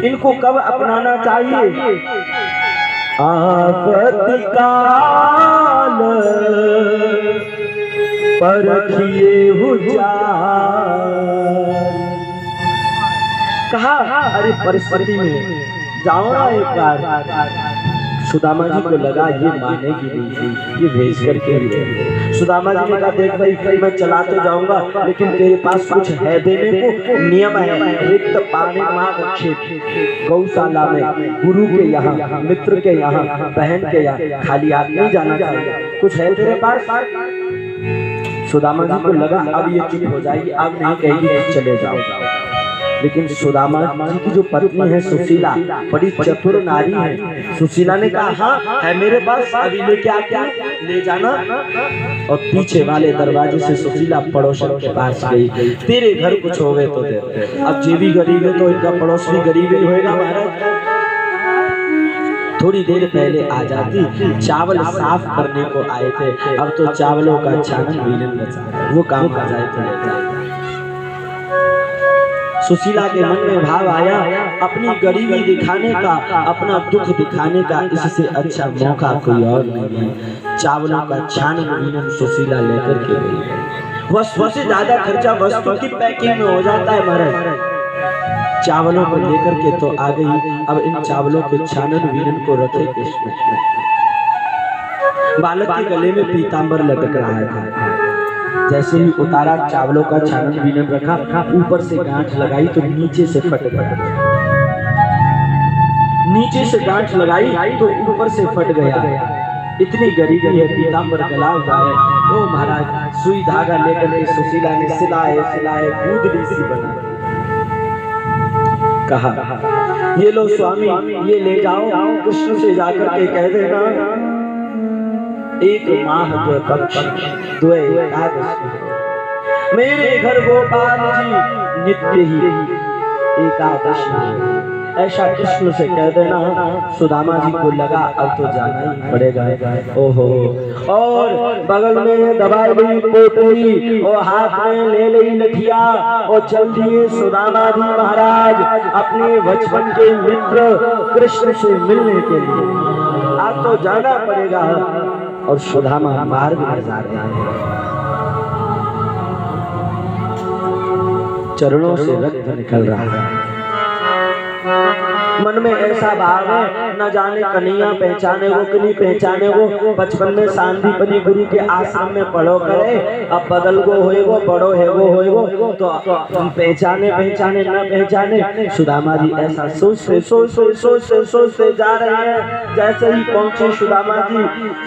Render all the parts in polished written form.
इनको कब अपनाना चाहिए? आपत्तिकाल परखिए कहा। अरे परिस्थिति में जाओ ना एक बार। सुदामा जी को लगा ये मानेगी नहीं, ये भेज करके सुदामा जी ने कहा देख भाई मैं चला तो जाऊंगा लेकिन तेरे पास कुछ है देने को? नियम है, एक तो पानी माँ रखे गौशाला में, गुरु के यहाँ, मित्र के यहाँ, बहन के यहाँ खाली हाथ नहीं जाना चाहिए। कुछ है तेरे पास? सुदामा जी को लगा अब ये चुप हो जाएगी, अब नहीं कहेगी चले जाओ। लेकिन सुदामा जी की जो पत्नी है सुशीला, बड़ी चतुर नारी है। सुशीला ने कहा हाँ है मेरे पास, अभी लेके आके ले जाना। और पीछे वाले दरवाजे से सुशीला पड़ोसन के पास गई। तेरे घर कुछ हो गए तो दे। अब जे भी गरीब है तो इनका पड़ोस भी गरीब ही होगा महाराज। थोड़ी देर पहले आ जाती, चावल साफ करने को आए थे, अब तो चावलों का छानन बीनन बचा, वो काम आ जाए तो ले जाए। सुशीला के मन में भाव आया अपनी गरीबी दिखाने का, अपना दुख दिखाने का इससे अच्छा मौका कोई और नहीं है। चावलों का छानन बीनन सुशीला लेकर के गई। वस्तु से ज्यादा खर्चा वस्तु की पैकिंग में हो जाता है महाराज। चावलों को लेकर के तो आ गई। अब इन चावलों के छानन बीनन को रखे किसमें? बालक के गले में पीतांबर लटक रहा है। जैसे ही उतारा, चावलों का छानन बीनन रखा, ऊपर से गांठ लगाई तो नीचे से फट गया। नीचे से गांठ लगाई तो ऊपर से फट गया। इतनी गरीबी है, पीतांबर गला हुआ है। ओ महाराज, सुई धागा लेकर के सुशीला ने सिलाए सिलाए गूंदली सी बना। कहा ये लो स्वामी, ये ले जाओ, कृष्ण से जाकर के कह देना एक माह जो पक्ष द्वे एकादशी मेरे घर गोपाल जी नित्य ही एकादशी, ऐसा कृष्ण से कह देना। सुदामा जी को लगा अब तो जाना ही पड़ेगा। ओहो, और बगल में दबाई गई पोटली और हाथ में ले ली लठिया और चल दिए सुदामा जी महाराज अपने बचपन के मित्र कृष्ण से मिलने के लिए। अब तो जाना पड़ेगा। और सुदामा मार्ग में जा रहे हैं, चरणों से रक्त निकल रहा है। मन में ऐसा भाव है न जाने कन्हैया पहचाने वो कि नहीं पहचाने वो। बचपन में सांदीपनी गुरु के आश्रम में पढ़ो करे, अब बदल गो होए वो, बड़ो है वो होए वो, तो पहचाने पहचाने न पहचाने। सुदामा जी ऐसा सोचते सोचते सोचते सोचते जा रहे हैं। जैसे ही पहुंचे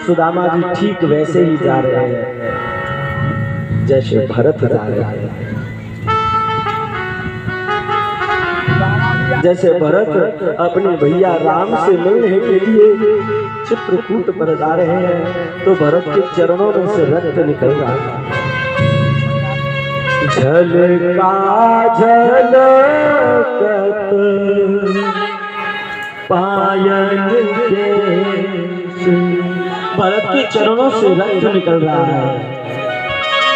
सुदामा जी ठीक वैसे ही जा रहे हैं जैसे भरत जा रहे हैं। जैसे भरत अपने भैया राम से मिलने के लिए चित्रकूट पर जा रहे हैं तो भरत के चरणों में से रक्त निकल रहा है। झलका झलकत पायल के भरत के चरणों से रक्त निकल रहा है।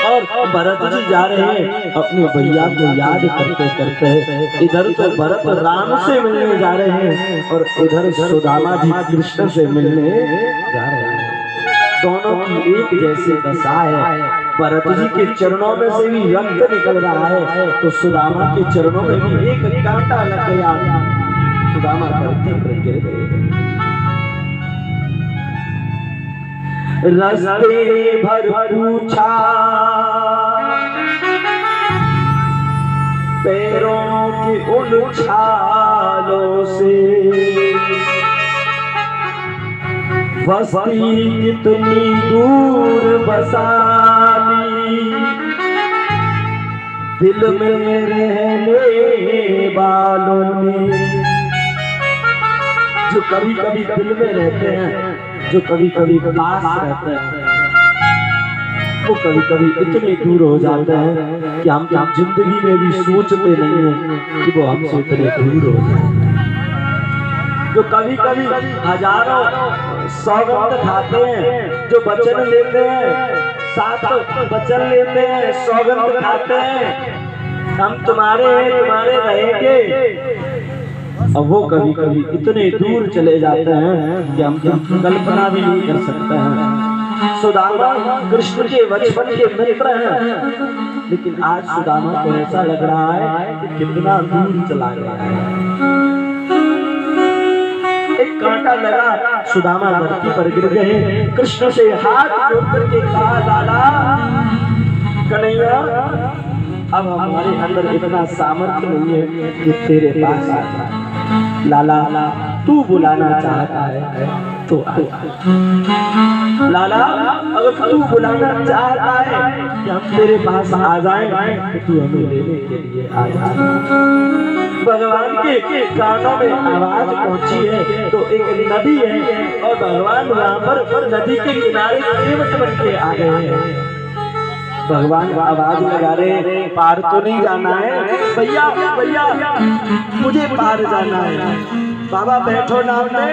और भरत जी जा रहे हैं अपने भैया को याद करते करते। इधर तो भरत राम से मिलने जा रहे हैं और इधर सुदामा जी कृष्ण से मिलने जा रहे हैं। दोनों की एक जैसी दशा है। भरत जी के चरणों में से भी रक्त निकल रहा है तो सुदामा के चरणों में भी एक कांटा लग गया। सुदामा धरती पर गिर गए। रस्ते भर पूछा पैरों की उन छालों से, बस्ती कितनी दूर बसाली दिल में रहने वालों ने। जो कभी कभी दिल में रहते हैं, जो कभी कभी पास रहते हैं, वो कभी कभी इतने दूर हो जाते हैं कि हम जिंदगी में भी सोचते नहीं हैं कि वो हमसे इतने दूर हो जाए। जो कभी कभी हजारों सौगंध खाते हैं, जो वचन लेते हैं, साथ वचन लेते हैं, सौगंध खाते हैं, हम तुम्हारे हैं, तुम्हारे रहेंगे। अब वो कभी कभी इतने दूर चले जाते हैं कि हम कल्पना भी नहीं कर सकते हैं। सुदामा कृष्ण के बचपन के मित्र हैं, लेकिन आज सुदामा को ऐसा लग रहा है कि कितना दूर चला गया है। एक कांटा लगा, सुदामा धरती पर गिर गए। कृष्ण से हाथ जोड़ करके कहा, लाला कन्हैया, अब हमारे अंदर इतना सामर्थ्य नहीं है कि तेरे पास आ जाए। लाला तू बुलाना चाहता है तो आ। लाला अगर तू बुलाना चाहता है कि हम तेरे पास आ जाएं तो तू हमें लेने के लिए आ जा। भगवान के कानों में आवाज पहुंची है तो एक नदी है और भगवान वहां पर नदी के किनारे केवट बन के आ गए हैं। भगवान आवाज लगा रहे, पार तो नहीं जाना है भैया, भैया मुझे पार जाना है। बाबा बैठो नाव में,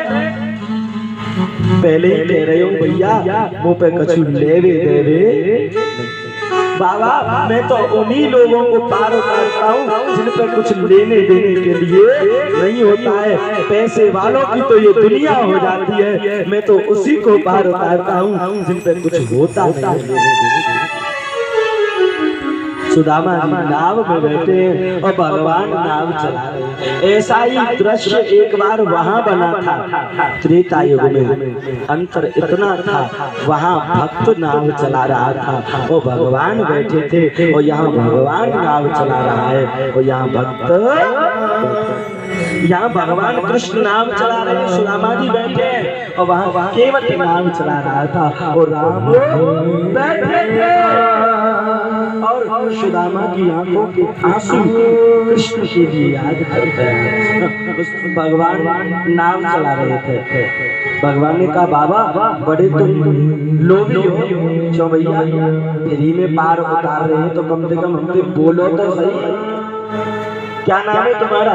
पहले ही कह रहे हो भैया मुंह पे कछु लेवे देवे। बाबा मैं तो उन्हीं लोगों को पार उतारता हूँ जिन पे कुछ लेने देने के लिए नहीं होता है। पैसे वालों की तो ये दुनिया हो जाती है, मैं तो उसी को पार उतारता हूँ जिन पे कुछ होता नहीं। सुदामा जी नाव में बैठे हैं और भगवान नाव चला रहे हैं। ऐसा ही दृश्य एक बार वहां बना था त्रेता युग में। अंतर इतना था, वहां भक्त नाव चला रहा था और भगवान बैठे थे, और यहाँ भगवान नाव चला रहा है और यहाँ भक्त, यहाँ भगवान कृष्ण नाम चला रहे हैं, सुदामा जी बैठे हैं और वहाँ केवट नाम चला रहा था और राम बैठे थे और सुदामा की आंखों के आंसू कृष्ण की भी याद करते हैं। भगवान नाम चला रहे थे। भगवान ने कहा, बाबा बड़े तुम लोभी हो, जो भैया फ्री में पार उतार रहे हैं तो कम से कम हमसे बोलो तो सही, क्या नाम है तुम्हारा?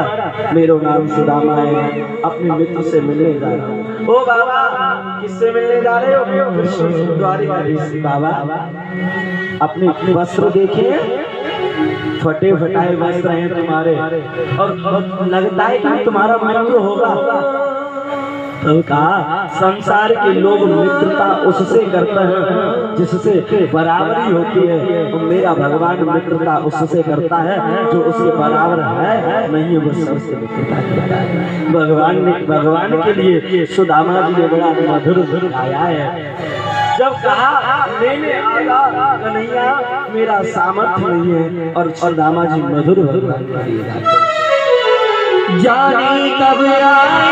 मेरा नाम सुदामा है, अपने मित्र से मिलने जा रहा हूँ। ओ बाबा किससे मिलने जा रहे हो? कृष्ण द्वारिकाधीश। बाबा अपने वस्त्र देखिए, फटे फटाए वस्त्र हैं तुम्हारे और लगता है कि तुम्हारा मित्र होगा। तो कहा, संसार के लोग मित्रता उससे करते हैं जिससे बराबरी होती है, तो मेरा भगवान मित्रता उससे करता है जो उसके बराबर है नहीं, वो सबसे मित्रता करता है। भगवान के लिए सुदामा जी ने बड़ा मधुर गाया है। जब कहा लेने आया कन्हैया, मेरा सामर्थ्य नहीं है, और सुदामा जी मधुर जाने कब आए।